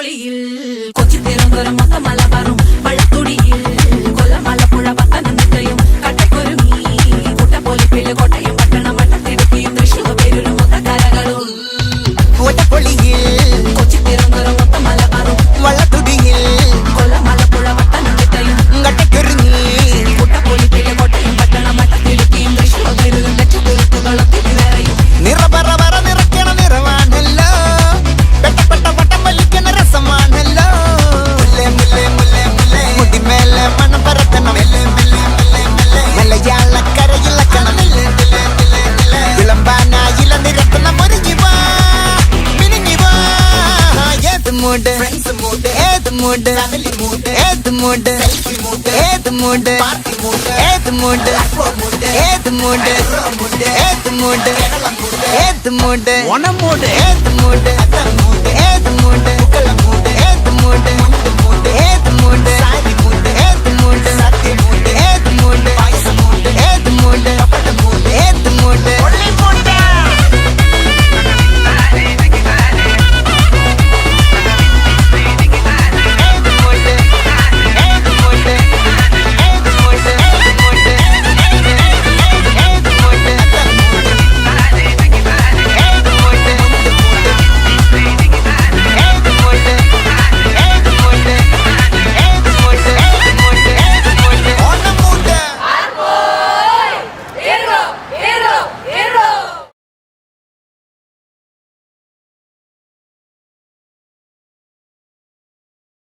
പൊളിയിൽ കൊച്ചി തിരുവനന്തപുരം മൊത്തം മലബാറും വള്ളത്തുടിയിൽ കൊല്ലമലപ്പുഴ പത്തനംതിട്ടയും കട്ടക്കൊരുങ്ങി കുട്ടപ്പൊലിപ്പില് കോട്ടയം പട്ടണം വട്ടത്തിടുക്കിയും തൃശ്ശൂർ പേരൂരും മൊത്തക്കരകളും കോട്ടപ്പൊളിയിൽ കൊച്ചി തിരുവനന്തപുരം മൊത്തം മലബാറും വള്ളത്തുടിയിൽ കൊല്ലമലപ്പുഴ പത്തനംതിട്ടയും കട്ടക്കൊരുങ്ങി കുട്ടപ്പൊലിപ്പില് കോട്ടയം പട്ടണം വട്ടത്തിടുക്കിയും തൃശ്ശൂർ പേരൂരും ലക്ഷത്തുരുത്തുകളും തിരുവേറയും നിറപറ നിറയ്ക്കണ നിറവാണല്ലോ പെട്ടപ്പെട്ട വട്ടം വലിക്കണ രസമാണല്ലോ മുല്ലേ മുല്ലേ മുല്ലേ മുല്ലേ മുടിമേലെ മണം പരത്തണം മലയാളക്കരയിലക്കണം വിളമ്പാനായില നിരത്തണം ഒരുങ്ങിവാ മിനിങ്ങിവാ ഏത് മൂഡ് ഏത് മൂഡ് ഏത് മൂഡ് ഏത് മൂഡ് ഏത് മൂഡ് ഏത് മൂഡ് ഏത് മൂഡ് ഏത് മൂഡ് ഓണം മൂഡ് ഏത് മൂഡ് ഏത് മൂഡ്